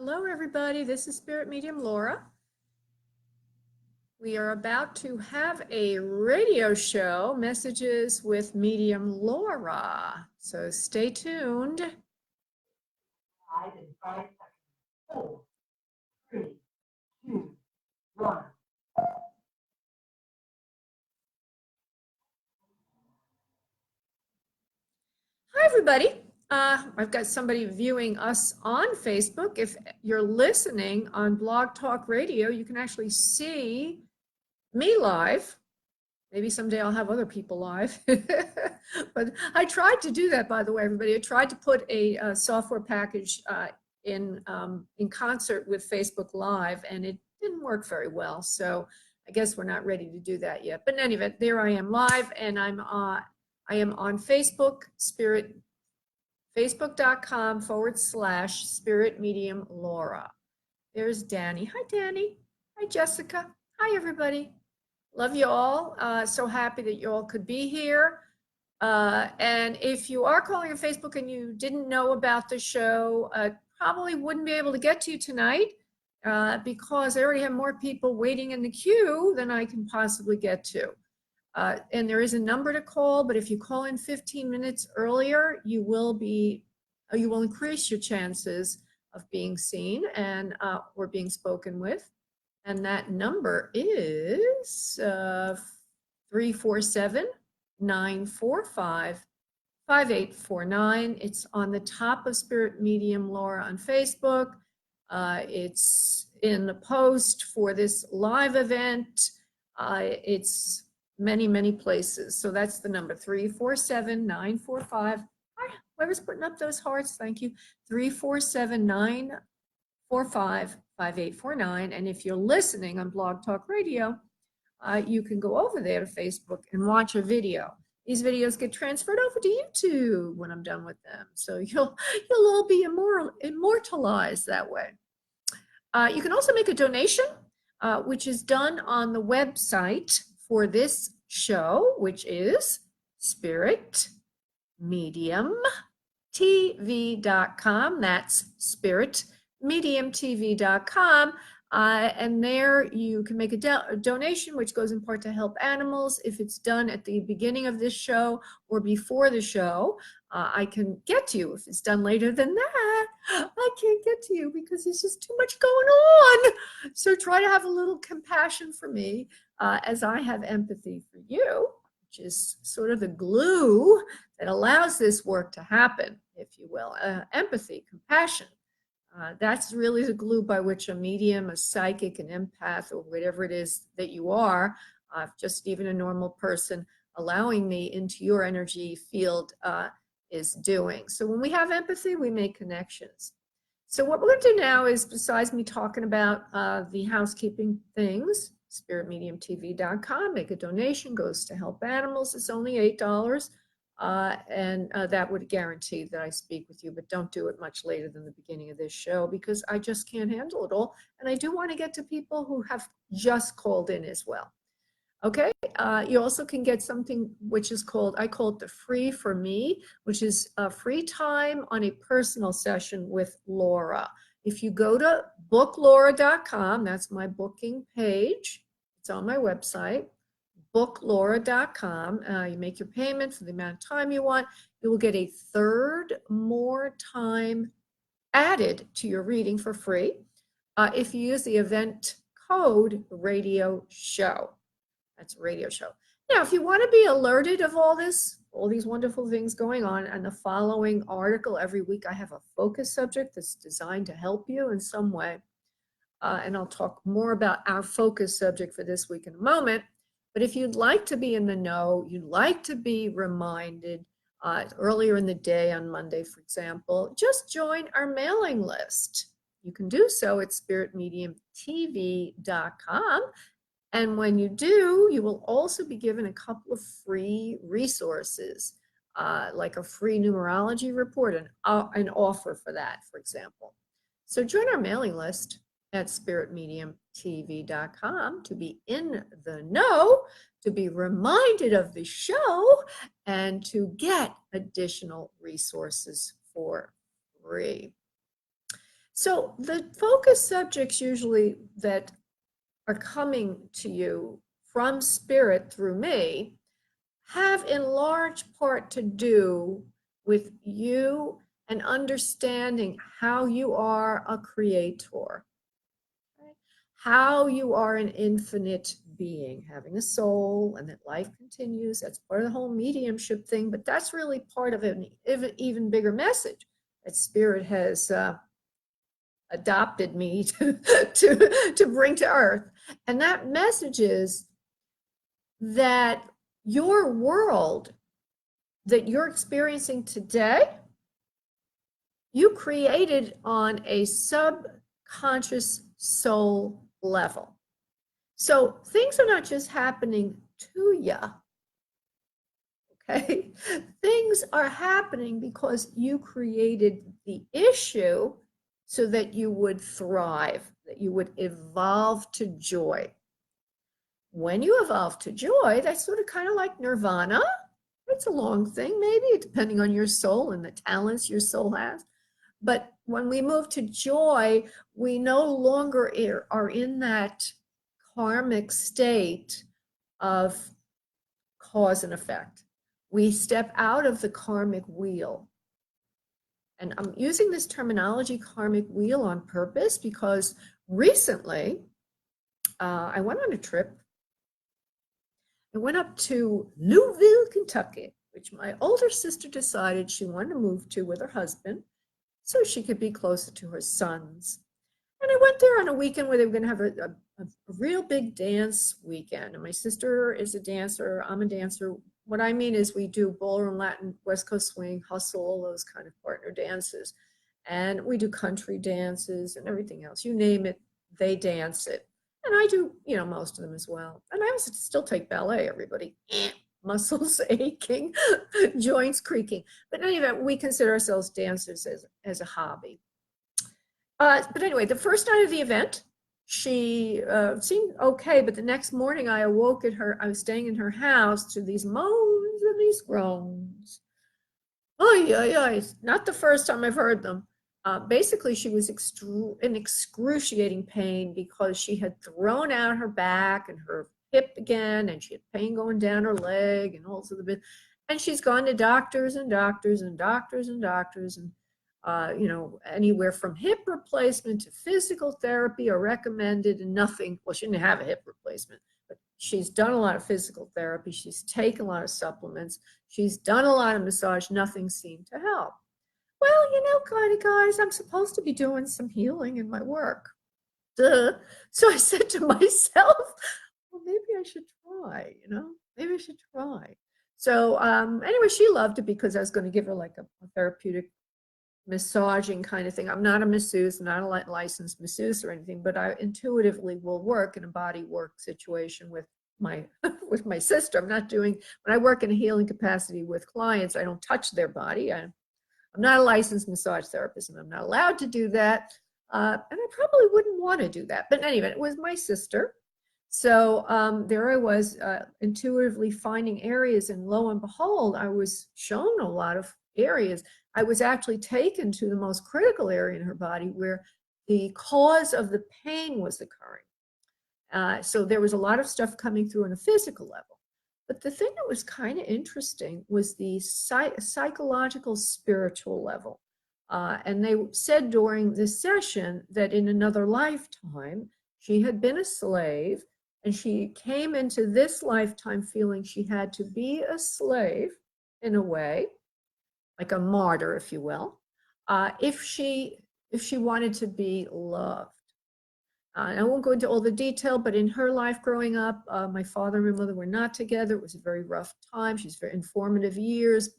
Hello, everybody. This is Spirit Medium Laura. We are about to have a radio show, Messages with Medium Laura. So stay tuned. 5 in 5 seconds. 4, 3, 2, 1. Hi, everybody. I've got somebody viewing us on Facebook. If you're listening on Blog Talk Radio, you can actually see me live. Maybe someday I'll have other people live. But I tried to do that, by the way, everybody. I tried to put a software package in concert with Facebook Live, and it didn't work very well. So I guess we're not ready to do that yet. But in any event, there I am live, and I am on Facebook, facebook.com/Spirit Medium Laura. There's Danny. Hi, Danny. Hi, Jessica. Hi, everybody. Love you all. So happy that you all could be here. And if you are calling on Facebook and you didn't know about the show, probably wouldn't be able to get to you tonight because I already have more people waiting in the queue than I can possibly get to. And there is a number to call, but if you call in 15 minutes earlier, you will increase your chances of being seen and or being spoken with. And that number is 347-945-5849. It's on the top of Spirit Medium Laura on Facebook. It's in the post for this live event. It's many, many places. So that's the number, 347-945. Whoever's putting up those hearts, thank you. 347-945-5849. And if you're listening on Blog Talk Radio, you can go over there to Facebook and watch a video. These videos get transferred over to YouTube when I'm done with them. So you'll all be immortalized that way. You can also make a donation, which is done on the website for this show, which is spiritmediumtv.com. That's spiritmediumtv.com. And there you can make a donation, which goes in part to help animals. If it's done at the beginning of this show or before the show, I can get to you. If it's done later than that, I can't get to you because there's just too much going on. So try to have a little compassion for me as I have empathy for you, which is sort of the glue that allows this work to happen, if you will. Empathy, compassion. That's really the glue by which a medium, a psychic, an empath, or whatever it is that you are, just even a normal person, allowing me into your energy field is doing. So when we have empathy, we make connections. So what we're going to do now is, besides me talking about the housekeeping things, spiritmediumtv.com, make a donation, goes to help animals. It's only $8. And that would guarantee that I speak with you, but don't do it much later than the beginning of this show because I just can't handle it all. And I do want to get to people who have just called in as well. Okay, you also can get something which is called, I call it the free for me, which is a free time on a personal session with Laura. If you go to booklaura.com, that's my booking page. It's on my website. booklaura.com. You make your payment for the amount of time you want. You will get a third more time added to your reading for free if you use the event code radio show. That's radio show. Now, if you want to be alerted of all this, all these wonderful things going on, and the following article every week, I have a focus subject that's designed to help you in some way. And I'll talk more about our focus subject for this week in a moment. But if you'd like to be in the know, you'd like to be reminded earlier in the day on Monday, for example, just join our mailing list. You can do so at spiritmediumtv.com. And when you do, you will also be given a couple of free resources, like a free numerology report, an offer for that, for example. So join our mailing list at spiritmediumtv.com to be in the know, to be reminded of the show, and to get additional resources for free. So the focus subjects usually that are coming to you from spirit through me have in large part to do with you and understanding how you are a creator, right? How you are an infinite being, having a soul, and that life continues. That's part of the whole mediumship thing, but that's really part of an even bigger message that spirit has adopted me to bring to earth. And that message is that your world that you're experiencing today, you created on a subconscious soul level. So things are not just happening to you, okay? Things are happening because you created the issue so that you would thrive, that you would evolve to joy. When you evolve to joy, that's sort of kind of like nirvana. It's a long thing, maybe, depending on your soul and the talents your soul has. But when we move to joy, we no longer are in that karmic state of cause and effect. We step out of the karmic wheel. And I'm using this terminology, karmic wheel, on purpose because recently I went on a trip. I went up to Louisville, Kentucky, which my older sister decided she wanted to move to with her husband so she could be closer to her sons. And I went there on a weekend where they were going to have a real big dance weekend. And my sister is a dancer. I'm a dancer. What I mean is we do ballroom, Latin, West Coast swing, hustle, all those kind of partner dances. And we do country dances and everything else. You name it, they dance it. And I do, most of them as well. And I also still take ballet, everybody. Muscles aching, joints creaking. But in any event, we consider ourselves dancers as a hobby. But anyway, the first night of the event, she seemed okay, but the next morning I awoke at her, I was staying in her house to these moans and these groans. Oh, not the first time I've heard them. Basically, she was in excruciating pain because she had thrown out her back and her hip again, and she had pain going down her leg and also the bit. And she's gone to doctors and doctors and doctors and doctors and anywhere from hip replacement to physical therapy are recommended, and nothing. Well, she didn't have a hip replacement, but she's done a lot of physical therapy. She's taken a lot of supplements. She's done a lot of massage. Nothing seemed to help. Well, kind of guys, I'm supposed to be doing some healing in my work. Duh. So I said to myself, well, maybe I should try, maybe I should try. So anyway, she loved it because I was going to give her like a therapeutic massaging kind of thing. I'm not a masseuse, not a licensed masseuse or anything, but I intuitively will work in a body work situation with my with my sister. I'm not doing, when I work in a healing capacity with clients, I don't touch their body. I'm not a licensed massage therapist, and I'm not allowed to do that. And I probably wouldn't want to do that. But anyway, it was my sister. So there I was intuitively finding areas, and lo and behold, I was shown a lot of areas. I was actually taken to the most critical area in her body where the cause of the pain was occurring. So there was a lot of stuff coming through on a physical level. But the thing that was kind of interesting was the psychological, spiritual level. And they said during this session that in another lifetime, she had been a slave, and she came into this lifetime feeling she had to be a slave in a way, like a martyr, if you will, if she wanted to be loved. I won't go into all the detail, but in her life growing up, my father and my mother were not together. It was a very rough time. She's very informative years,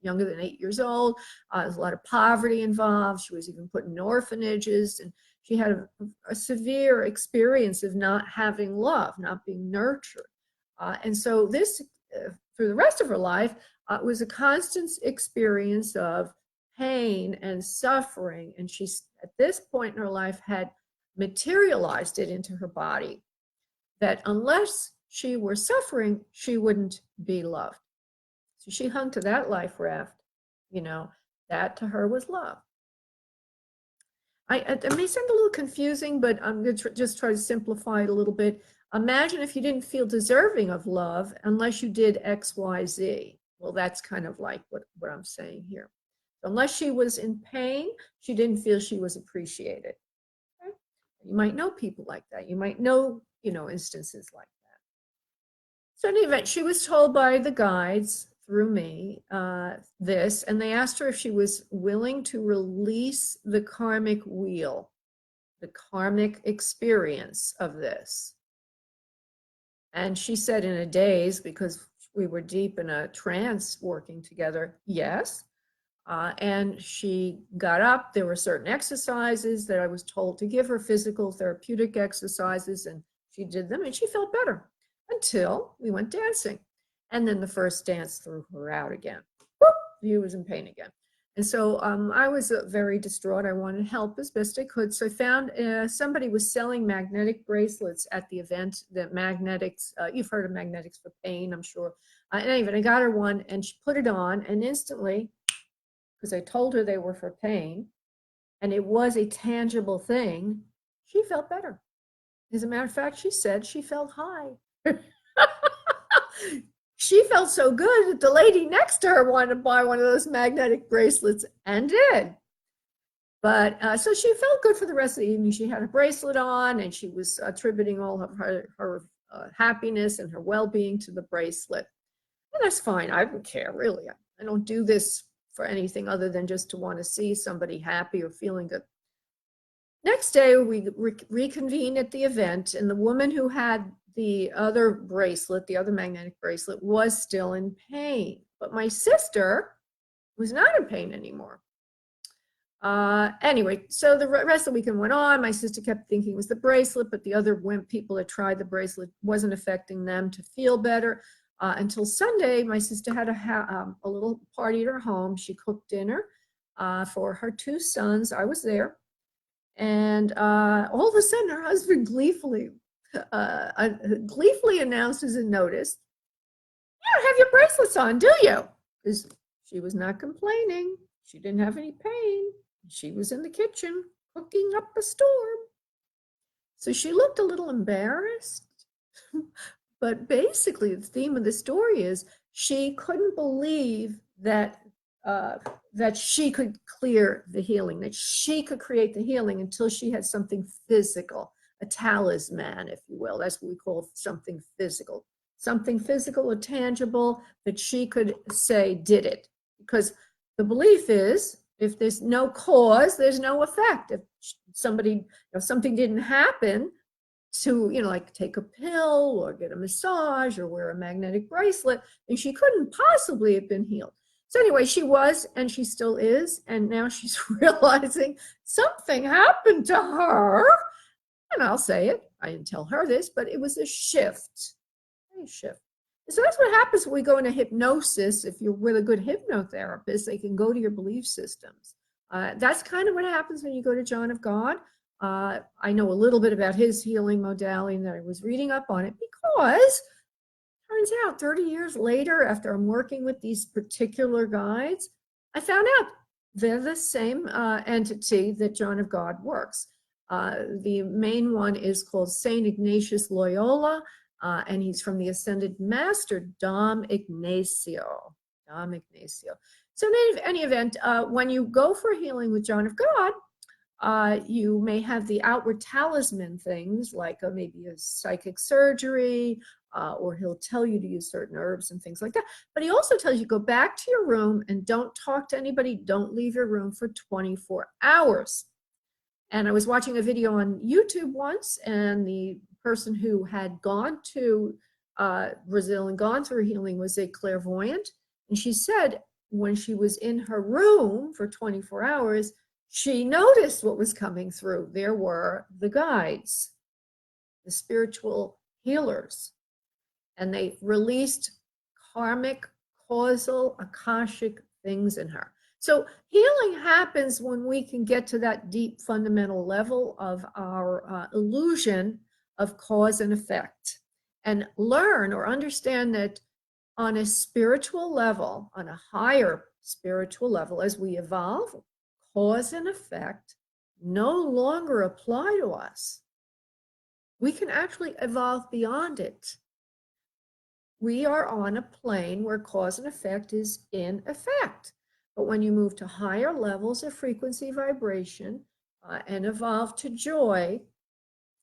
younger than 8 years old. There's a lot of poverty involved. She was even put in orphanages, and she had a severe experience of not having love, not being nurtured. And so this, through the rest of her life, was a constant experience of pain and suffering. And she's, at this point in her life, had materialized it into her body, that unless she were suffering, she wouldn't be loved. So she hung to that life raft, that to her was love. It may sound a little confusing, but I'm going to just try to simplify it a little bit. Imagine if you didn't feel deserving of love unless you did X, Y, Z. Well, that's kind of like what I'm saying here. Unless she was in pain, she didn't feel she was appreciated. Okay? You might know people like that. You might know, instances like that. So in any event, she was told by the guides through me this, and they asked her if she was willing to release the karmic wheel, the karmic experience of this. And she said in a daze, because we were deep in a trance working together, yes. And she got up. There were certain exercises that I was told to give her, physical therapeutic exercises, and she did them and she felt better until we went dancing. And then the first dance threw her out again. Whoop, she was in pain again. And so I was very distraught. I wanted to help as best I could. So I found somebody was selling magnetic bracelets at the event. That magnetics, you've heard of magnetics for pain, I'm sure. And anyway, I got her one and she put it on, and instantly, because I told her they were for pain, and it was a tangible thing, she felt better. As a matter of fact, she said she felt high. She felt so good that the lady next to her wanted to buy one of those magnetic bracelets and did. But so she felt good for the rest of the evening. She had a bracelet on and she was attributing all of her happiness and her well-being to the bracelet. And that's fine. I don't care, really. I don't do this for anything other than just to want to see somebody happy or feeling good. Next day, we reconvened at the event, and the woman who had the other bracelet, the other magnetic bracelet, was still in pain. But my sister was not in pain anymore. Anyway, so the rest of the weekend went on. My sister kept thinking it was the bracelet, but the other people that tried the bracelet wasn't affecting them to feel better. Until Sunday, my sister had a little party at her home. She cooked dinner for her two sons. I was there. And all of a sudden, her husband gleefully announces a notice, "You don't have your bracelets on, do you?" Because she was not complaining. She didn't have any pain. She was in the kitchen cooking up a storm. So she looked a little embarrassed. But basically, the theme of the story is she couldn't believe that she could clear the healing, that she could create the healing until she had something physical, a talisman, if you will. That's what we call something physical or tangible that she could say did it. Because the belief is, if there's no cause, there's no effect. If something didn't happen, to like take a pill or get a massage or wear a magnetic bracelet, and she couldn't possibly have been healed. So anyway, she was, and she still is, and now she's realizing something happened to her. And I'll say it, I didn't tell her this, but it was a shift. So that's what happens when we go into hypnosis. If you're with a good hypnotherapist, they can go to your belief systems. That's kind of what happens when you go to John of God. I know a little bit about his healing modality, and that I was reading up on it because turns out 30 years later, after I'm working with these particular guides, I found out they're the same entity that John of God works. The main one is called Saint Ignatius Loyola, and he's from the Ascended Master, Dom Ignacio. So in any event, when you go for healing with John of God, you may have the outward talisman things like maybe a psychic surgery, or he'll tell you to use certain herbs and things like that. But he also tells you go back to your room and don't talk to anybody. Don't leave your room for 24 hours. And I was watching a video on YouTube once, and the person who had gone to Brazil and gone through healing was a clairvoyant. And she said when she was in her room for 24 hours, she noticed what was coming through. There were the guides, the spiritual healers, and they released karmic, causal, akashic things in her. So healing happens when we can get to that deep fundamental level of our illusion of cause and effect, and learn or understand that on a spiritual level, on a higher spiritual level, as we evolve, cause and effect no longer apply to us. We can actually evolve beyond it. We are on a plane where cause and effect is in effect. But when you move to higher levels of frequency vibration and evolve to joy,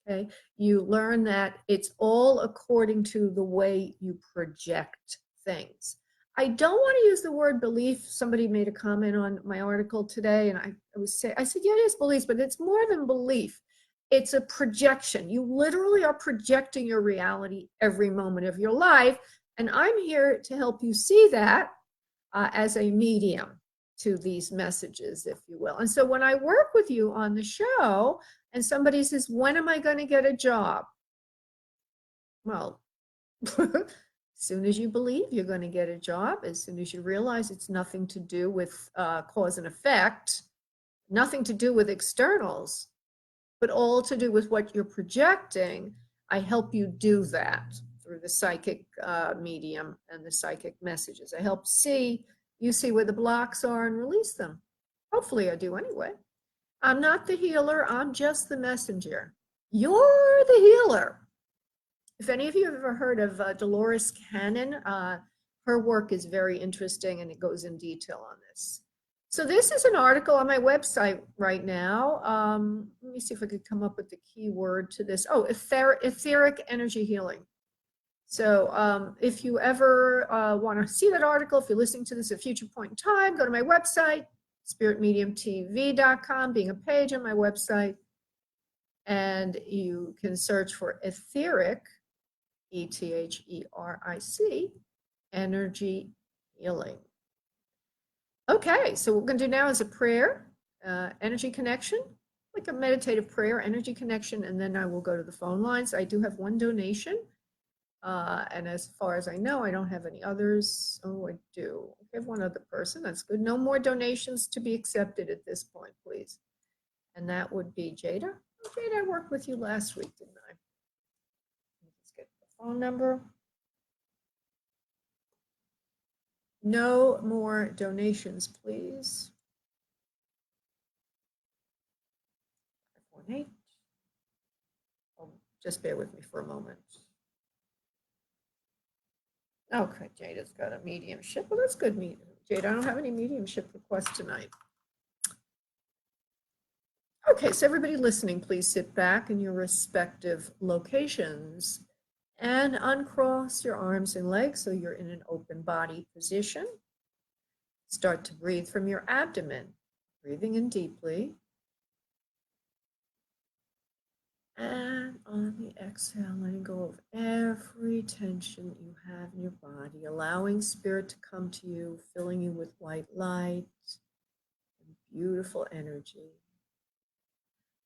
okay, you learn that it's all according to the way you project things. I don't want to use the word belief. Somebody made a comment on my article today, and I said, yeah, it is beliefs, but it's more than belief. It's a projection. You literally are projecting your reality every moment of your life. And I'm here to help you see that as a medium to these messages, if you will. And so when I work with you on the show and somebody says, when am I going to get a job? Well, as soon as you believe you're going to get a job, as soon as you realize it's nothing to do with cause and effect, nothing to do with externals, but all to do with what you're projecting, I help you do that through the psychic medium and the psychic messages. I help you see where the blocks are and release them. Hopefully I do anyway. I'm not the healer, I'm just the messenger. You're the healer. If any of you have ever heard of Dolores Cannon, her work is very interesting and it goes in detail on this. So this is an article on my website right now. Let me see if I could come up with the keyword to this. Oh, etheric energy healing. So if you ever want to see that article, if you're listening to this at a future point in time, go to my website, spiritmediumtv.com, being a page on my website, and you can search for etheric, ETHERIC, energy healing. Okay, so what we're going to do now is a prayer, energy connection, like a meditative prayer, energy connection, and then I will go to the phone lines. I do have one donation, and as far as I know, I don't have any others. Oh, I do. I have one other person. That's good. No more donations to be accepted at this point, please. And that would be Jada. Oh, Jada, I worked with you last week, didn't I? Let's get the phone number. No more donations, please. 518. Oh, just bear with me for a moment. Okay, Jada's got a mediumship. Well, that's good. Jada, I don't have any mediumship requests tonight. Okay, so everybody listening, please sit back in your respective locations and uncross your arms and legs so you're in an open body position. Start to breathe from your abdomen, breathing in deeply. And on the exhale, letting go of every tension you have in your body, allowing spirit to come to you, filling you with white light and beautiful energy.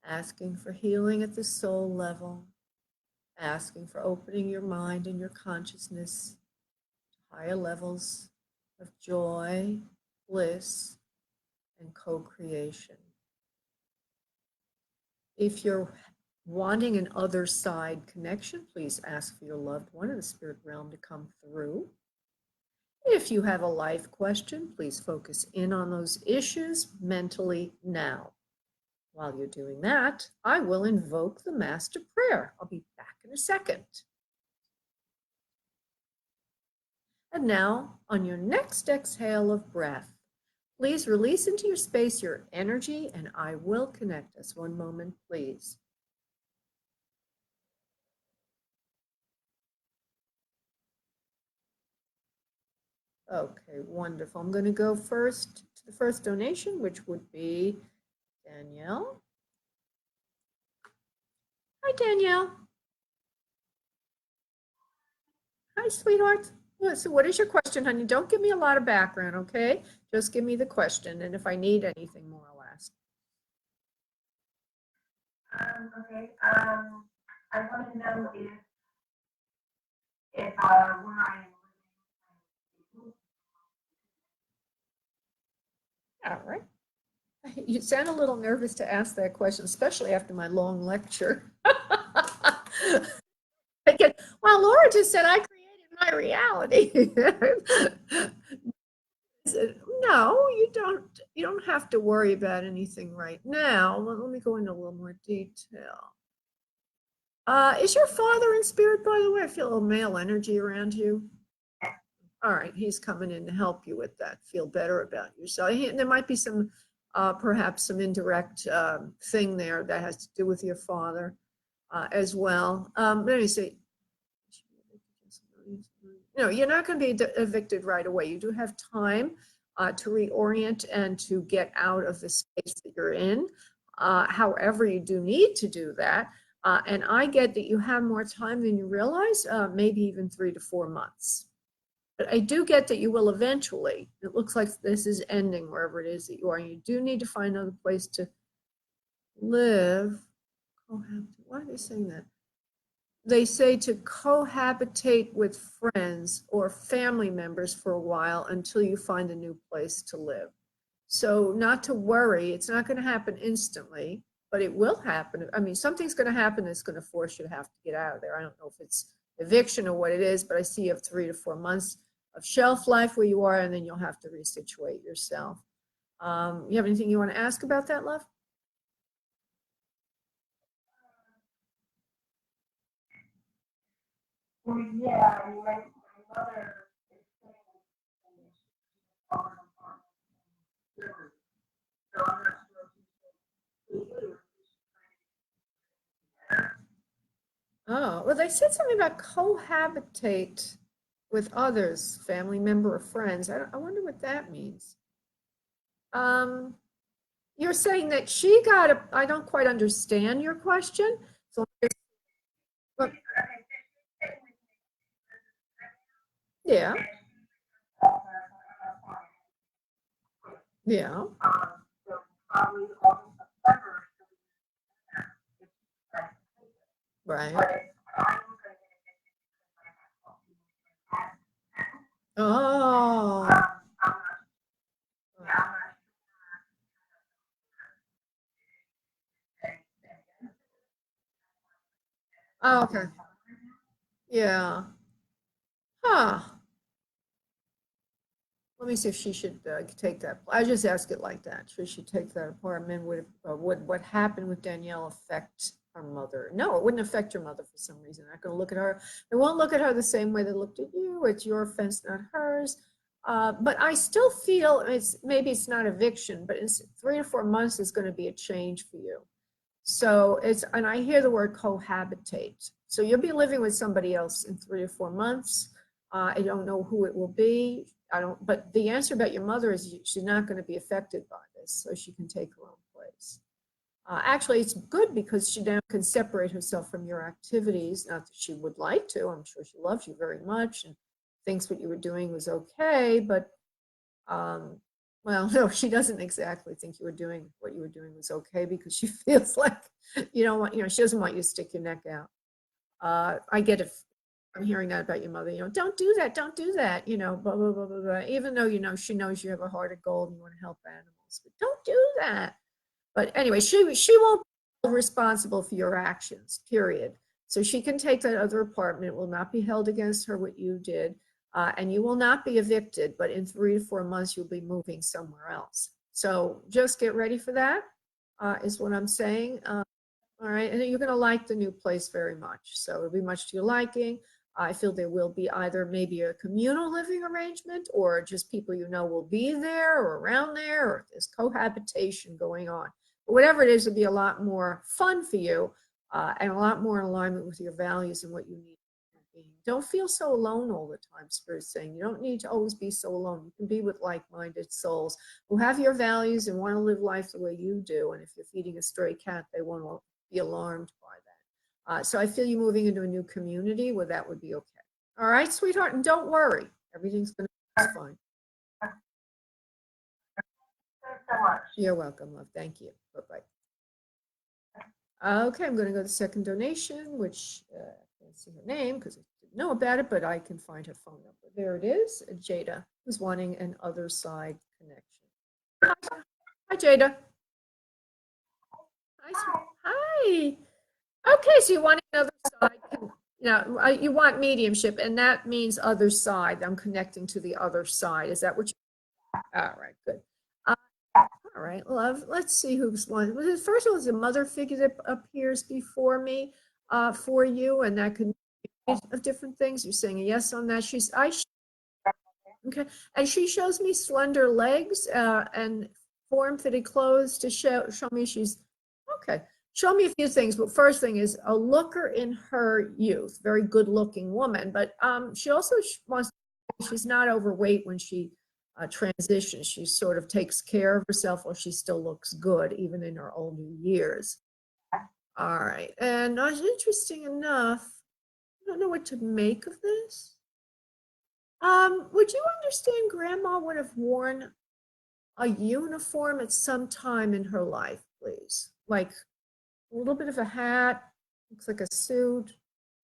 Asking for healing at the soul level, asking for opening your mind and your consciousness to higher levels of joy, bliss, and co-creation. If you're wanting an other side connection, please ask for your loved one in the spirit realm to come through. If you have a life question, please focus in on those issues mentally now. While you're doing that, I will invoke the Master Prayer. I'll be back in a second. And now, on your next exhale of breath, please release into your space your energy, and I will connect us. One moment, please. Okay, wonderful. I'm going to go first to the first donation, which would be Danielle. Hi, Danielle. Hi, sweetheart. So what is your question, honey? Don't give me a lot of background, okay? Just give me the question, and if I need anything more, I'll ask. Okay. I want to know if where I am. All right. You sound a little nervous to ask that question, especially after my long lecture. Well, Laura just said I created my reality. No, you don't have to worry about anything right now. Let me go into a little more detail. Is your father in spirit, by the way? I feel a little male energy around you. All right, he's coming in to help you with that. Feel better about yourself. There might be some, perhaps some indirect thing there that has to do with your father as well. Let me see. No, you're not going to be evicted right away. You do have time to reorient and to get out of the space that you're in. However, you do need to do that. And I get that you have more time than you realize, maybe even 3 to 4 months. But I do get that you will eventually. It looks like this is ending wherever it is that you are. You do need to find another place to live. Why are they saying that? They say to cohabitate with friends or family members for a while until you find a new place to live. So not to worry, it's not going to happen instantly, but it will happen. I mean, something's going to happen that's going to force you to have to get out of there. I don't know if it's eviction or what it is, but I see you have 3 to 4 months of shelf life where you are, and then you'll have to resituate yourself. You have anything you want to ask about that, love? Well, yeah, I mean, my mother is saying all her apartment, so I'm not sure if she's Oh, well, they said something about cohabitate with others, family member or friends. I wonder what that means. Um, you're saying that she got a, I don't quite understand your question. So, but, yeah, yeah, so probably all the suburbs, right. but I'm Oh, I'm not, yeah, I'm oh, okay. Yeah. Huh. Let me see if she should take that. I just ask it like that. Should she take that apartment? Would what happened with Danielle affect her mother? No, it wouldn't affect your mother for some reason. They're not going to look at her. They won't look at her the same way they looked at you. It's your offense, not hers. But I still feel maybe it's not eviction, but it's 3 to 4 months is going to be a change for you. So it's, and I hear the word cohabitate. So you'll be living with somebody else in 3 to 4 months. I don't know who it will be. I don't, but the answer about your mother is she's not going to be affected by this, so she can take her own place. Actually, it's good because she now can separate herself from your activities. Not that she would like to. I'm sure she loves you very much and thinks what you were doing was okay, but well, no, she doesn't exactly think you were doing what you were doing was okay because she feels like you don't want, she doesn't want you to stick your neck out. I get it. I'm hearing that about your mother, don't do that, don't do that, blah, blah, blah, blah, blah. Even though, she knows you have a heart of gold and you want to help animals, but don't do that. But anyway, she won't be responsible for your actions, period. So she can take that other apartment. It will not be held against her what you did. And you will not be evicted, but in 3 to 4 months, you'll be moving somewhere else. So just get ready for that, is what I'm saying. All right, and you're going to like the new place very much. So it'll be much to your liking. I feel there will be either maybe a communal living arrangement or just people will be there or around there, or there's cohabitation going on. But whatever it is, it'll be a lot more fun for you and a lot more in alignment with your values and what you need. Don't feel so alone all the time, Spirit's saying. You don't need to always be so alone. You can be with like-minded souls who have your values and want to live life the way you do. And if you're feeding a stray cat, they won't be alarmed by that. So I feel you moving into a new community where that would be okay. All right, sweetheart, and don't worry. Everything's going to be fine. so much. You're welcome, love. Thank you. Bye-bye. Okay, I'm going to go to the second donation, which I can't see her name because I didn't know about it, but I can find her phone number. There it is, Jada, who's wanting an other side connection. Hi, Jada. Hi. Okay, so you want another side. You want mediumship, and that means other side. I'm connecting to the other side. Is that what you All right, good. All right, love. Let's see who's one. Well, the first one is a mother figure that appears before me for you, and that could be of different things. You're saying a yes on that. Okay, and she shows me slender legs and form-fitted clothes to show me she's okay. Show me a few things, but first thing is a looker in her youth, very good-looking woman, but she also wants. She's not overweight when she transitions. She sort of takes care of herself while she still looks good, even in her older years. All right, and interesting enough, I don't know what to make of this. Would you understand Grandma would have worn a uniform at some time in her life, please? Like a little bit of a hat, looks like a suit,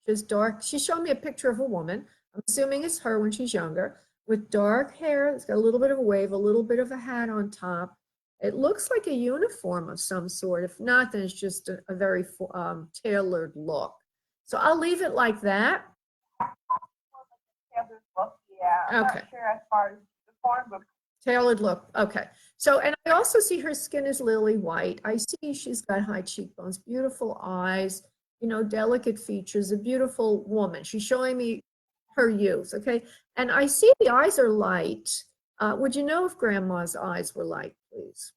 just dark. She showed me a picture of a woman. I'm assuming it's her when she's younger, with dark hair. It's got a little bit of a wave, a little bit of a hat on top. It looks like a uniform of some sort. If not, then it's just a very tailored look. So I'll leave it like that. Yeah, I'm Okay. not sure as far as the form, but Tailored look. Okay. So, and I also see her skin is lily white. I see she's got high cheekbones, beautiful eyes, delicate features, a beautiful woman. She's showing me her youth. Okay. And I see the eyes are light. Would you know if Grandma's eyes were light, please?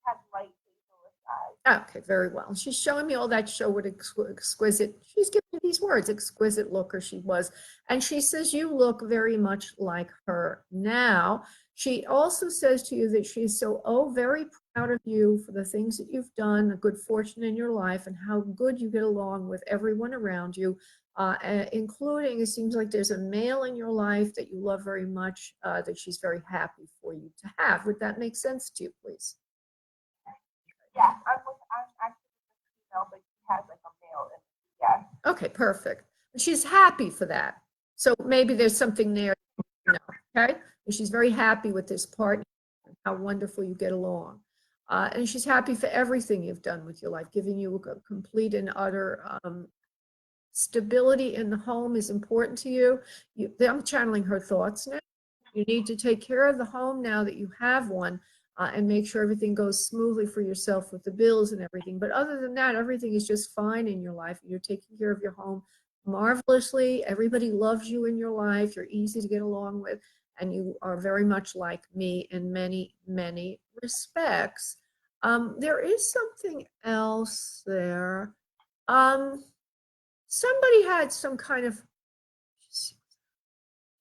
she has light facial eyes. Okay, very well. She's showing me all that show what exquisite, she's giving me these words, exquisite looker she was. And she says, you look very much like her now. She also says to you that she's very proud of you for the things that you've done, the good fortune in your life, and how good you get along with everyone around you, including, it seems like there's a male in your life that you love very much, that she's very happy for you to have. Would that make sense to you, please? Yeah, I'm actually a female, but she has like a male in it. Yeah. Okay, perfect. She's happy for that. So maybe there's something there, okay? And she's very happy with this partner and how wonderful you get along. And she's happy for everything you've done with your life, giving you a complete and utter stability in the home is important to you. I'm channeling her thoughts now. You need to take care of the home now that you have one, and make sure everything goes smoothly for yourself with the bills and everything. But other than that, everything is just fine in your life. You're taking care of your home marvelously. Everybody loves you in your life. You're easy to get along with, and you are very much like me in many, many respects. There is something else there. Somebody had some kind of,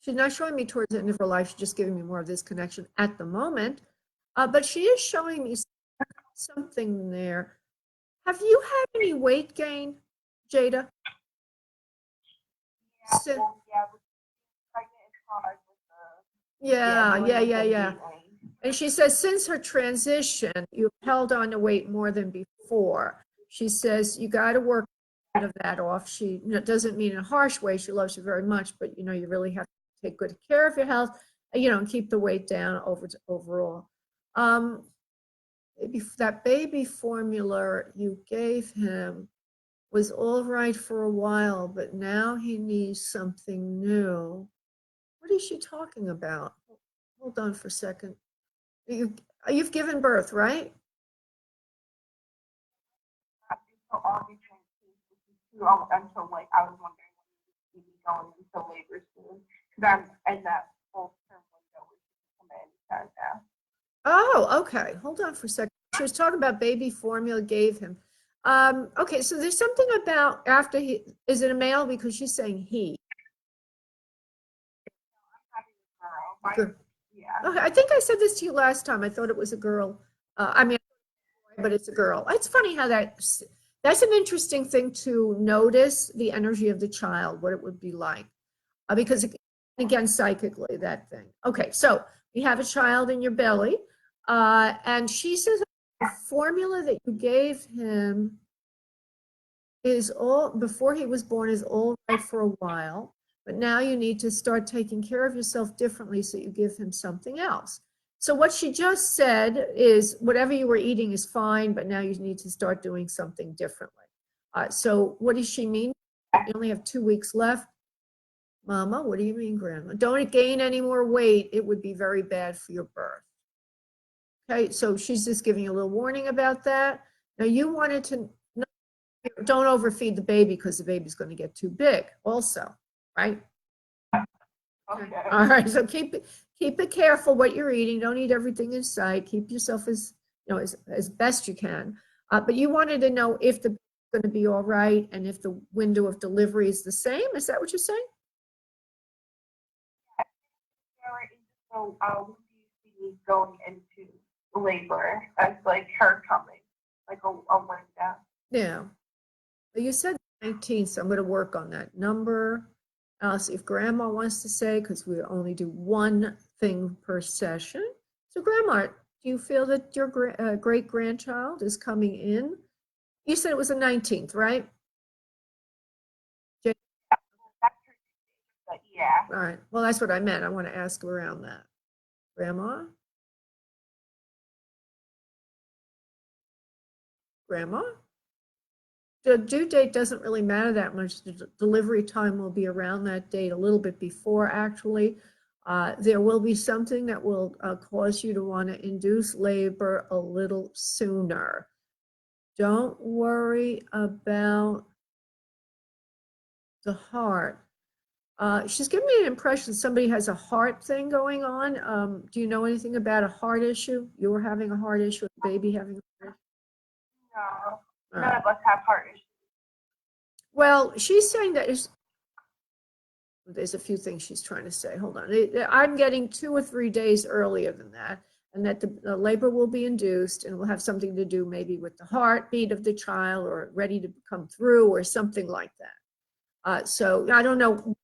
she's not showing me towards the end of her life. She's just giving me more of this connection at the moment. But she is showing me something there. Have you had any weight gain, Jada? Yeah, well, yeah, with pregnant it's hard with the Yeah. And she says since her transition, you've held on to weight more than before. She says you got to work a bit of that off. She doesn't mean in a harsh way. She loves you very much, but you really have to take good care of your health, and keep the weight down overall. That baby formula you gave him was all right for a while, but now he needs something new. What is she talking about? Hold on for a second. You've given birth, right? until August 19th, which is too until like I was wondering when you would be going into labor soon because I'm in that full term window where she can come in anytime now. Oh, okay. Hold on for a second. She was talking about baby formula gave him. Okay, so there's something about after is it a male? Because she's saying he. I'm having a girl. Good. Yeah. Okay, I think I said this to you last time. I thought it was a girl. I mean, but it's a girl. It's funny how that's an interesting thing to notice the energy of the child, what it would be like. Because again, psychically, that thing. Okay, so we have a child in your belly, and she says the formula that you gave him is all before he was born is all right for a while, but now you need to start taking care of yourself differently so you give him something else. So what she just said is whatever you were eating is fine, but now you need to start doing something differently. So what does she mean? You only have 2 weeks left. Mama, what do you mean, Grandma? Don't gain any more weight. It would be very bad for your birth. Okay, so she's just giving you a little warning about that. Now you wanted to, don't overfeed the baby because the baby's going to get too big also, right? Okay. All right, so keep it careful what you're eating. Don't eat everything in sight. Keep yourself as best you can. But you wanted to know if the going to be all right and if the window of delivery is the same. Is that what you're saying? So, when do you see me going into labor as like her coming, like a window? Yeah. You said 19, so I'm going to work on that number. I'll see if Grandma wants to say, because we only do one thing per session. So, Grandma, do you feel that your great grandchild is coming in? You said it was the 19th, right? But yeah. All right. Well, that's what I meant. I want to ask around that. Grandma? Grandma? The due date doesn't really matter that much. The delivery time will be around that date, a little bit before, actually. There will be something that will cause you to want to induce labor a little sooner. Don't worry about the heart. She's giving me an impression somebody has a heart thing going on. Do you know anything about a heart issue? You were having a heart issue, a baby having a heart issue? No, none of us have heart issues. Well, she's saying that there's a few things she's trying to say. Hold on. I'm getting 2 or 3 days earlier than that, and that the labor will be induced and will have something to do maybe with the heartbeat of the child or ready to come through or something like that. So I don't know what the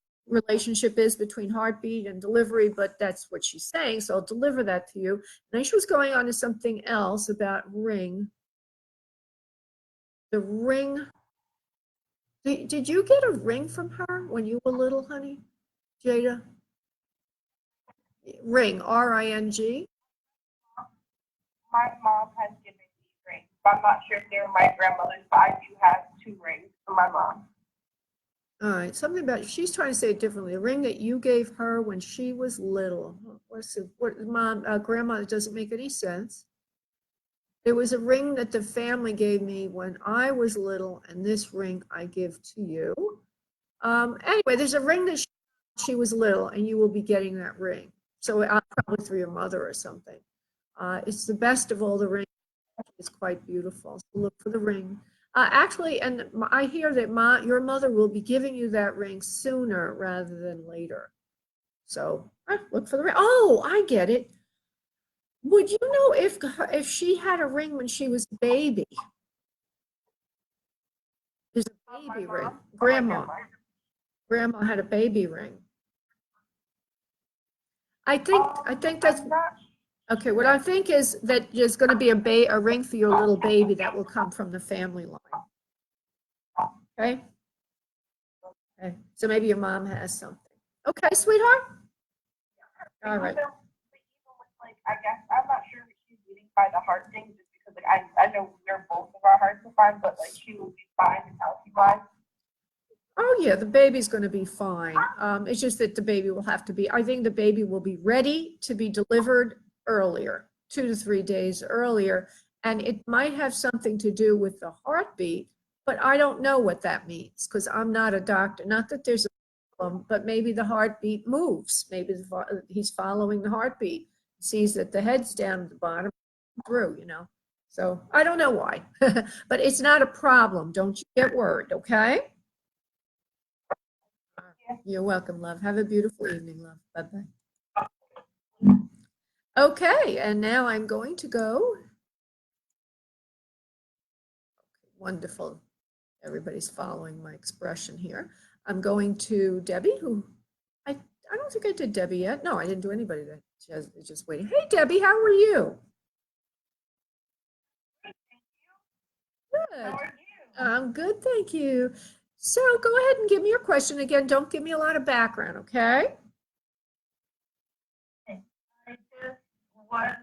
relationship is between heartbeat and delivery, but that's what she's saying. So I'll deliver that to you. And then she was going on to something else about ring. The ring. Did you get a ring from her when you were little, honey? Jada? Ring, R-I-N-G? My mom has given me rings, but I'm not sure if they're my grandmother's, but I do have 2 rings for my mom. All right, something about, she's trying to say it differently. A ring that you gave her when she was little. Grandma, it doesn't make any sense. There was a ring that the family gave me when I was little, and this ring I give to you. Anyway, there's a ring that she was little, and you will be getting that ring. So probably through your mother or something. It's the best of all the rings. It's quite beautiful. So look for the ring. Actually, and I hear that your mother will be giving you that ring sooner rather than later. So look for the ring. Oh, I get it. Would you know if she had a ring when she was a baby? There's a baby ring. Grandma had a baby ring. I think that's okay. What I think is that there's going to be a ring for your little baby that will come from the family line. Okay. Okay. So maybe your mom has something. Okay, sweetheart. All right. Like, I guess I'm not sure if she's leading by the heart thing, just because like I know we're both of our hearts are fine, but like she will be fine and healthy wise. Oh yeah, the baby's going to be fine. It's just that the baby will have to be. I think the baby will be ready to be delivered earlier, 2 to 3 days earlier, and it might have something to do with the heartbeat. But I don't know what that means because I'm not a doctor. Not that there's a problem, but maybe the heartbeat moves. Maybe he's following the heartbeat, sees that the head's down at the bottom, through, So I don't know why, but it's not a problem. Don't you get worried, okay? You're welcome, love. Have a beautiful evening, love. Bye-bye. Okay, and now I'm going to go. Wonderful. Everybody's following my expression here. I'm going to Debbie, who I don't think I did Debbie yet. No, I didn't do anybody that is just waiting. Hey, Debbie, how are you? Good. How are you? I'm good, thank you. So go ahead and give me your question. Again, don't give me a lot of background, okay? I just want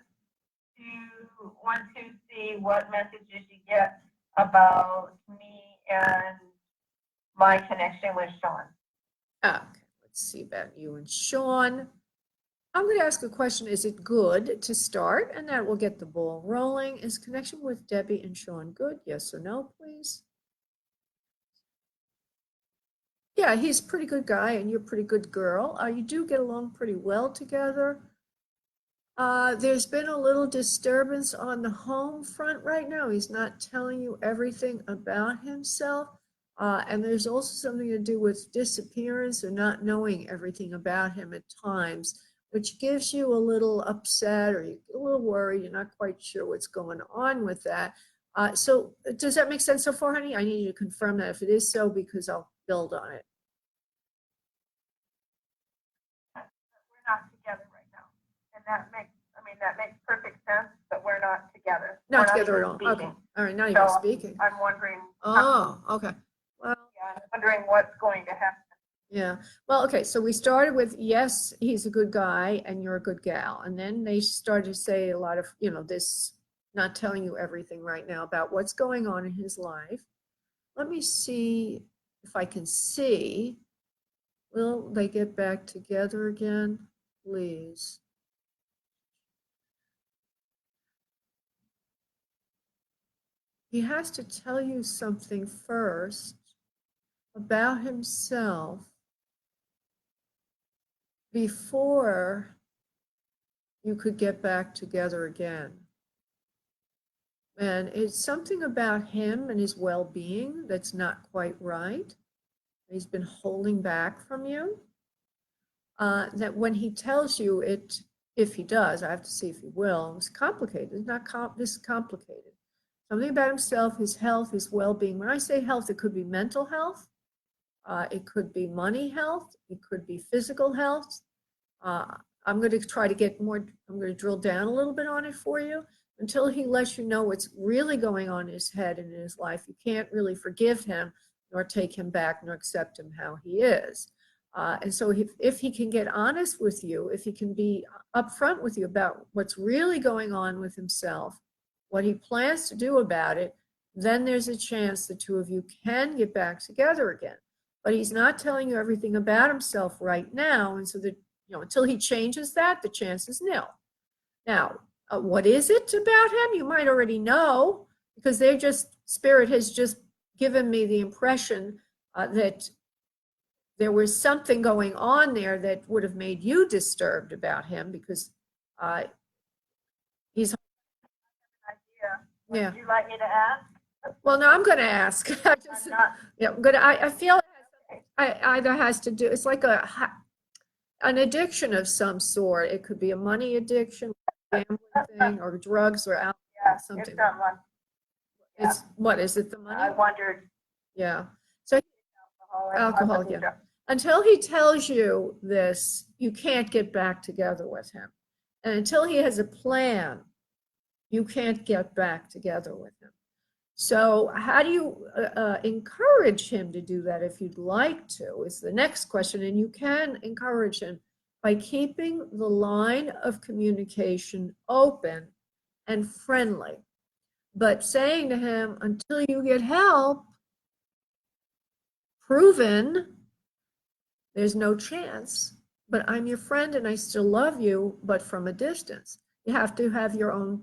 to see what messages you get about me and my connection with Sean. Okay, Let's see about you and Sean. I'm going to ask a question. Is it good to start? And that will get the ball rolling. Is connection with Debbie and Sean good? Yes or no, please? Yeah, he's a pretty good guy and you're a pretty good girl. You do get along pretty well together. There's been a little disturbance on the home front right now. He's not telling you everything about himself. And there's also something to do with disappearance or not knowing everything about him at times, which gives you a little upset or a little worried. You're not quite sure what's going on with that. So does that make sense so far, honey? I need you to confirm that if it is so, because I'll build on it. We're not together right now. And that makes perfect sense, but we're not together. Not We're together at all. speaking. Okay. All right. Not even So speaking. I'm wondering. Oh, okay. Well, Yeah, I'm wondering what's going to happen. yeah. Well, okay. So we started with, yes, he's a good guy and you're a good gal. And then they started to say a lot of, this, not telling you everything right now about what's going on in his life. Let me see if I can see. Will they get back together again? Please. He has to tell you something first about himself before you could get back together again. And it's something about him and his well-being that's not quite right. He's been holding back from you. That when he tells you it, if he does, I have to see if he will, it's complicated. It's not this complicated. Something about himself, his health, his well-being. When I say health, it could be mental health. It could be money health. It could be physical health. I'm going to try to get more, I'm going to drill down a little bit on it for you until he lets you know what's really going on in his head and in his life. You can't really forgive him, nor take him back, nor accept him how he is. And so if he can get honest with you, if he can be upfront with you about what's really going on with himself, what he plans to do about it, then there's a chance the two of you can get back together again. But he's not telling you everything about himself right now. And so that, until he changes that, the chance is nil. Now, what is it about him? You might already know, because Spirit has just given me the impression that there was something going on there that would have made you disturbed about him, because he's. Yeah. Would you like me to ask? Well, no, I'm going to ask. I feel it either has to do, it's like an addiction of some sort. It could be a money addiction, gambling thing, or drugs, or alcohol. Yeah, something. It's not one. Yeah. It's what is it? The money? I wondered. Yeah. So alcohol. Yeah. Until he tells you this, you can't get back together with him, and until he has a plan, you can't get back together with him. So how do you encourage him to do that if you'd like to, is the next question. And you can encourage him by keeping the line of communication open and friendly, but saying to him, until you get help proven, there's no chance, but I'm your friend and I still love you, but from a distance. You have to have your own,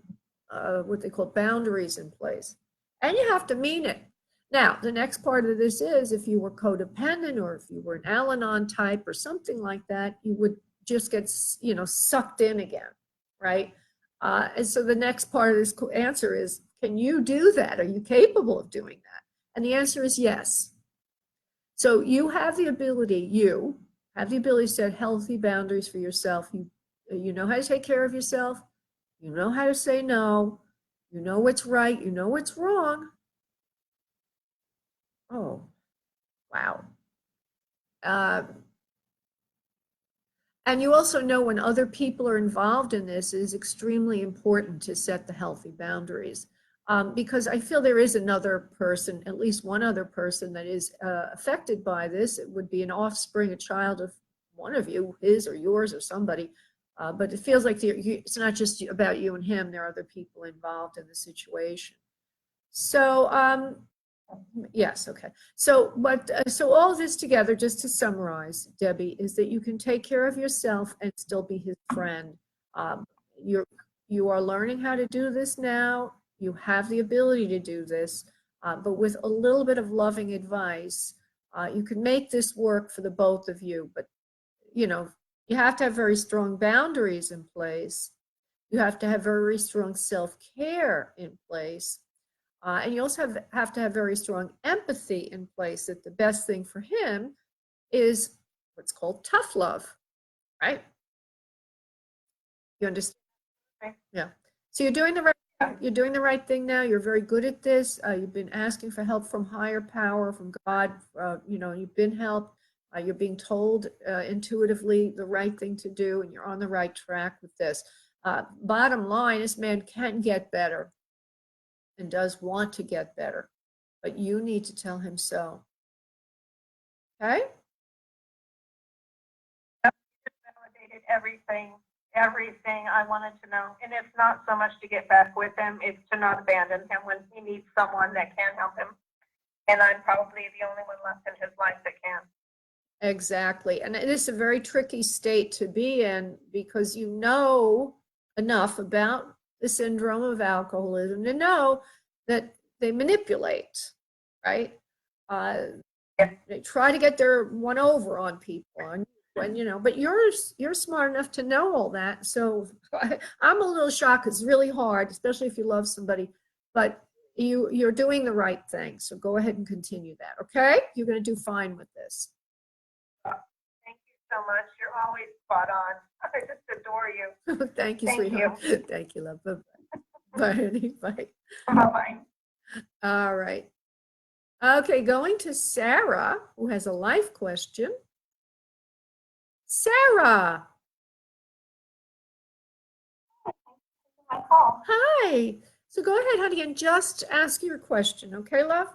what they call boundaries in place. And you have to mean it. Now, the next part of this is if you were codependent or if you were an Al-Anon type or something like that, you would just get, sucked in again, right? And so the next part of this answer is, can you do that? Are you capable of doing that? And the answer is yes. So you have the ability to set healthy boundaries for yourself. You know how to take care of yourself. You know how to say no. You know what's right. You know what's wrong. Oh, wow. And you also know when other people are involved in this, it is extremely important to set the healthy boundaries. Because I feel there is another person, at least one other person that is affected by this. It would be an offspring, a child of one of you, his or yours or somebody. But it feels like it's not just about you and him. There are other people involved in the situation. So Yes, okay. So, so all this together, just to summarize, Debbie, is that you can take care of yourself and still be his friend. Um, you're, you are learning how to do this now. You have the ability to do this, but with a little bit of loving advice, you can make this work for the both of you. But, you know, you have to have very strong boundaries in place. You have to have very strong self-care in place. And you also have to have very strong empathy in place that the best thing for him is what's called tough love, right? You understand? Okay. Yeah. So you're doing the right thing. You're doing the right thing now. You're very good at this. You've been asking for help from higher power, from God. You know, you've been helped. You're being told intuitively the right thing to do, and you're on the right track with this. Bottom line, this man can get better and does want to get better, but you need to tell him so. Okay? Validated everything I wanted to know. And it's not so much to get back with him, it's to not abandon him when he needs someone that can help him. And I'm probably the only one left in his life that can. Exactly. And it is a very tricky state to be in because you know enough about the syndrome of alcoholism to know that they manipulate, right? Uh, Yeah. they try to get their one over on people. And you know, but you're smart enough to know all that. So I'm a little shocked. It's really hard, especially if you love somebody, but you're doing the right thing. So go ahead and continue that. Okay? You're going to do fine with this. Thank you so much. You're always spot on. I just adore you. Thank you, Thank sweetheart. Thank you, love. Bye-bye. Bye, honey. Bye. Bye-bye. All right. Okay, going to Sarah, who has a life question. Sarah, My call. hi. So go ahead, honey, and just ask your question, okay, love?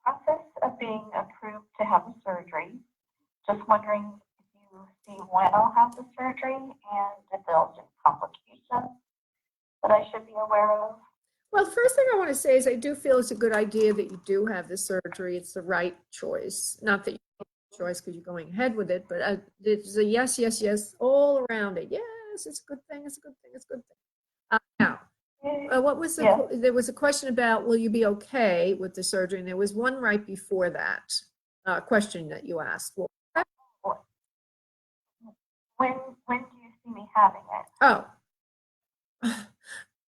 Process of being approved to have a surgery. Just wondering if you see when I'll have the surgery and if there's any complications that I should be aware of. Well, the first thing I want to say is I do feel it's a good idea that you do have the surgery. It's the right choice. Not that you have a choice because you're going ahead with it, but it's a yes, yes, yes all around it. Yes, it's a good thing. It's a good thing. It's a good thing. Now, what was there was a question about will you be okay with the surgery? And there was one right before that question that you asked. Well, When do you see me having it? oh,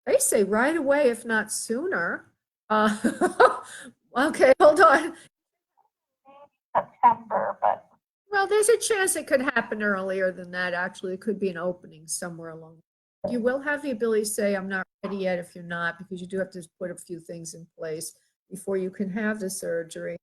they say right away, if not sooner. Okay, hold on. Maybe September, but Well, there's a chance it could happen earlier than that. Actually, it could be an opening somewhere along. You will have the ability to say, I'm not ready yet if you're not, because you do have to put a few things in place before you can have the surgery.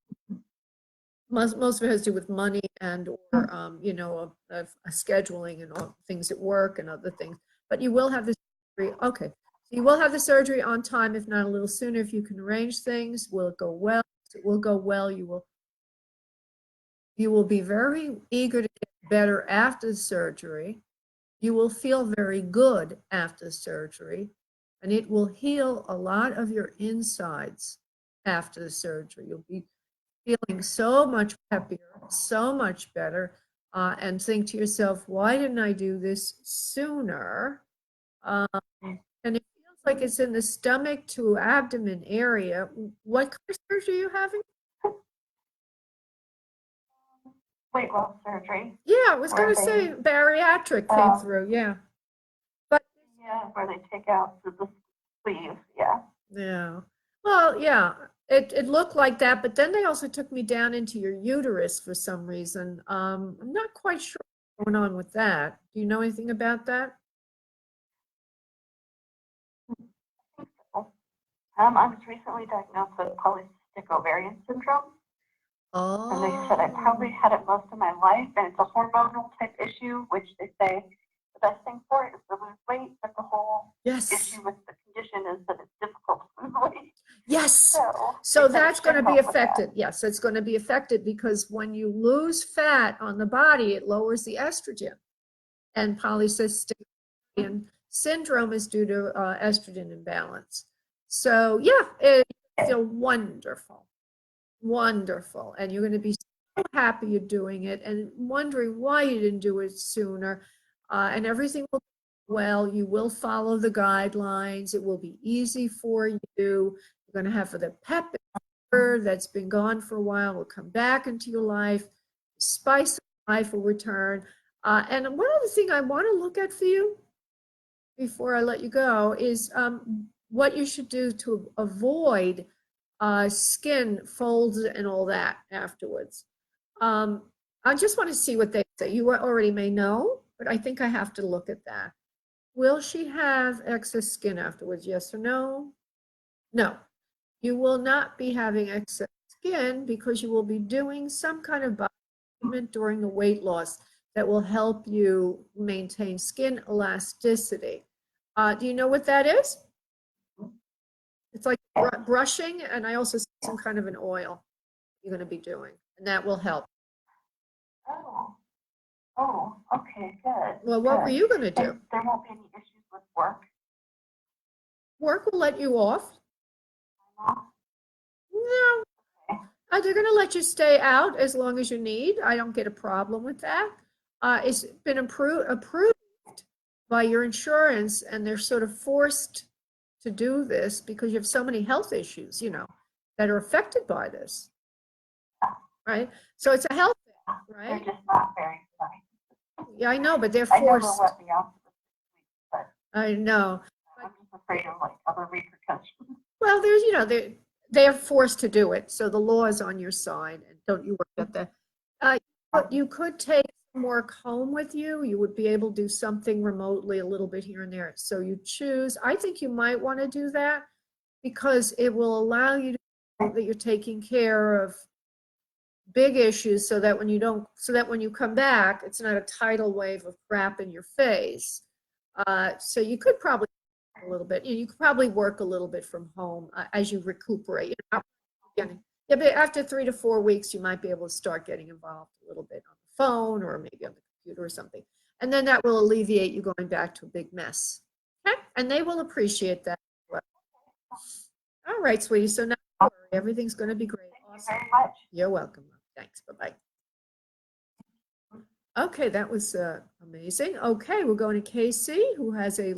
Most of it has to do with money and or you know, a scheduling and all things at work and other things. But you will have the surgery. Okay, so you will have the surgery on time, if not a little sooner, if you can arrange things. Will it go well? It will go well. You will be very eager to get better after the surgery. You will feel very good after the surgery, and it will heal a lot of your insides after the surgery. You'll be feeling so much happier, so much better, and think to yourself, why didn't I do this sooner? Um, and it feels like it's in the stomach to abdomen area. What kind of surgery are you having? weight loss surgery. Yeah, I was going to say bariatric came through. Yeah. But yeah, where they take out the sleeve. Yeah. Yeah. Well, yeah, it looked like that, but then they also took me down into your uterus for some reason. I'm not quite sure what's going on with that. Do you know anything about that? I was recently diagnosed with polycystic ovarian syndrome. And they said I probably had it most of my life, and it's a hormonal type issue, which they say the best thing for it is to lose weight, but the whole issue with the condition is that it's difficult to lose weight. Yes. So that's going to be affected. Yes, it's going to be affected because when you lose fat on the body, it lowers the estrogen. And polycystic ovarian syndrome is due to estrogen imbalance. So yeah, it feel wonderful, wonderful, and you're going to be so happy you're doing it, and wondering why you didn't do it sooner. And everything will go well. You will follow the guidelines. It will be easy for you. You're going to have the pep that's been gone for a while will come back into your life. Spice of life will return. And one other thing I want to look at for you before I let you go is what you should do to avoid skin folds and all that afterwards. I just want to see what they say. You already may know, but I think I have to look at that. Will she have excess skin afterwards? Yes or no? No. You will not be having excess skin because you will be doing some kind of body treatment during the weight loss that will help you maintain skin elasticity. Do you know what that is? It's like brushing, and I also see some kind of an oil you're going to be doing, and that will help. Oh, okay, good. Well, what were you going to do? There won't be any issues with work? Work will let you off. No. They're going to let you stay out as long as you need. I don't get a problem with that. It's been approved by your insurance, and they're sort of forced to do this because you have so many health issues, that are affected by this, right? So it's a health thing, right? They're just not very funny. Yeah, I know, but they're forced. I know. I'm just afraid of like other repercussions. Well, there's, they're forced to do it, so the law is on your side, and don't you worry about that. You could take work home with you. You would be able to do something remotely a little bit here and there. So you choose. I think you might want to do that because it will allow you to know that you're taking care of big issues so that when you come back, it's not a tidal wave of crap in your face. So you could probably a little bit. You could probably work a little bit from home as you recuperate. Yeah, but after 3 to 4 weeks, you might be able to start getting involved a little bit on the phone or maybe on the computer or something. And then that will alleviate you going back to a big mess. Okay? And they will appreciate that. All right, sweetie. So now don't worry. Everything's going to be great. Awesome. Thank you very much. You're welcome. Thanks. Bye-bye. Okay, that was amazing. Okay, we're going to Casey, who has a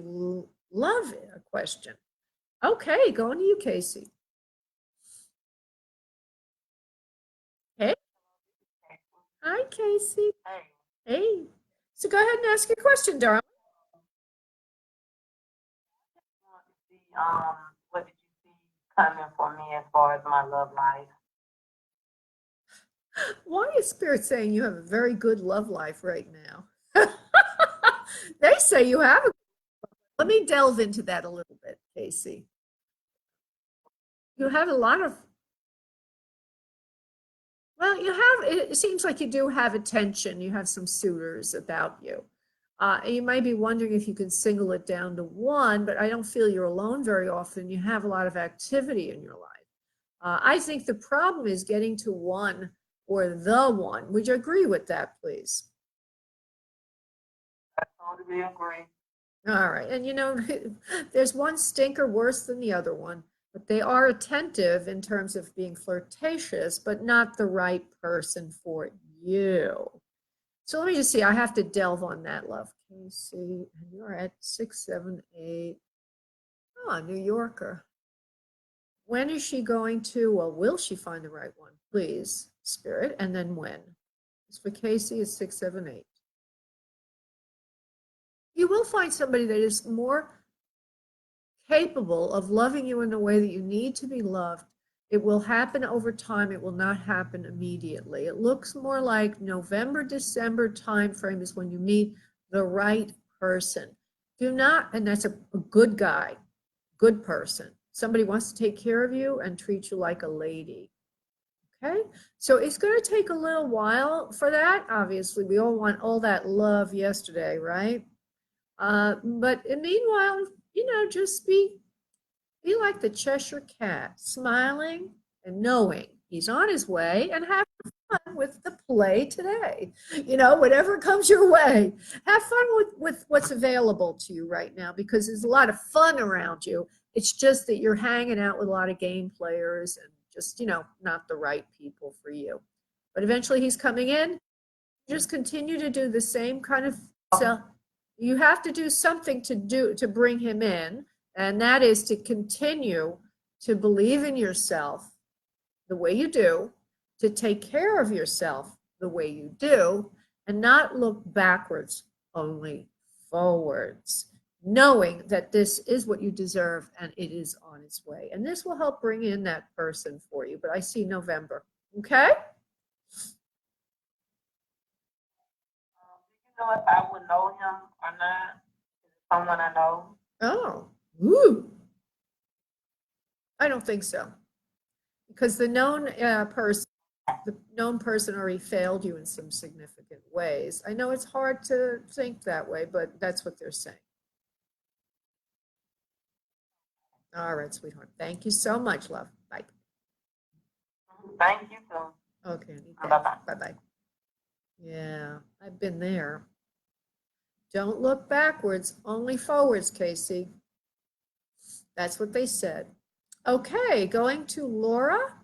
love question. Okay, going to you, Casey. Hey. Hi, Casey. Hey. So go ahead and ask your question, darling. What did you see coming for me as far as my love life? Why is Spirit saying you have a very good love life right now? They say you have a. Let me delve into that a little bit, Casey. You have a lot of. Well, it seems like you do have attention. You have some suitors about you. And you might be wondering if you can single it down to one, but I don't feel you're alone very often. You have a lot of activity in your life. I think the problem is getting to one or the one. Would you agree with that, please? I totally agree. All right. And there's one stinker worse than the other one, but they are attentive in terms of being flirtatious, but not the right person for you. So let me just see. I have to delve on that, love. Casey, and you're at 678. Oh, New Yorker. When is she going to, well, will she find the right one? Please, Spirit, and then when? It's for Casey, it's 678. You will find somebody that is more capable of loving you in the way that you need to be loved. It will happen over time. It will not happen immediately. It looks more like November, December timeframe is when you meet the right person. Do not, and that's a good guy, good person. Somebody wants to take care of you and treat you like a lady. Okay, so it's going to take a little while for that. Obviously, we all want all that love yesterday, right? But meanwhile, just be like the Cheshire Cat, smiling and knowing he's on his way, and have fun with the play today. Whatever comes your way, have fun with what's available to you right now, because there's a lot of fun around you. It's just that you're hanging out with a lot of game players and just, not the right people for you. But eventually he's coming in. Just continue to do the same kind of stuff. You have to do something to bring him in, and that is to continue to believe in yourself the way you do, to take care of yourself the way you do, and not look backwards, only forwards, knowing that this is what you deserve and it is on its way. And this will help bring in that person for you. But I see November. Okay? Do you know if I would know him or not? Is it someone I know? Oh, ooh. I don't think so. Because the known person already failed you in some significant ways. I know it's hard to think that way, but that's what they're saying. All right, sweetheart. Thank you so much, love. Bye. Thank you, too. Okay. Bye-bye. Bye-bye. Yeah, I've been there. Don't look backwards, only forwards, Casey. That's what they said. Okay, going to Laura.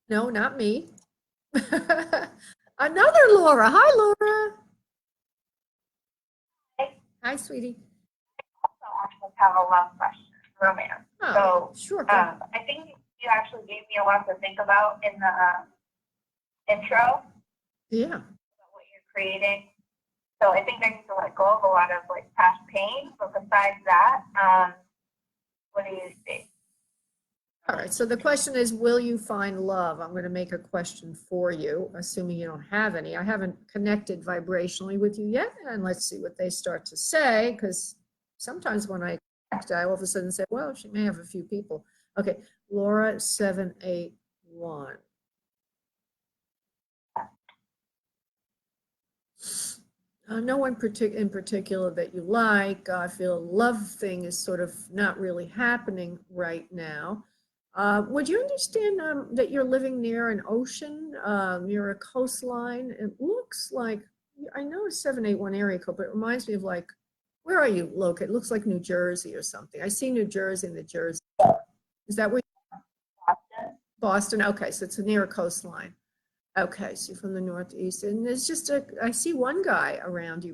No, not me. Another Laura. Hi, Laura. Hi, sweetie. Also actually have a love question, romance. Oh, So, sure. I think you actually gave me a lot to think about in the intro. Yeah. About what you're creating. So I think I need to let go of a lot of like past pain. But besides that, what do you see? All right. So the question is, will you find love? I'm going to make a question for you, assuming you don't have any. I haven't connected vibrationally with you yet. And let's see what they start to say, because sometimes when I connect, I all of a sudden say, well, she may have a few people. Okay. Laura 781. No one in particular that you like. I feel a love thing is sort of not really happening right now. Would you understand that you're living near an ocean, near a coastline? It looks like, I know a 781 area code, but it reminds me of like, where are you located? It looks like New Jersey or something. I see New Jersey and the Jersey. Is that where? Boston. Boston. Okay, so it's near a coastline. Okay, so you're from the Northeast, and there's just I see one guy around you.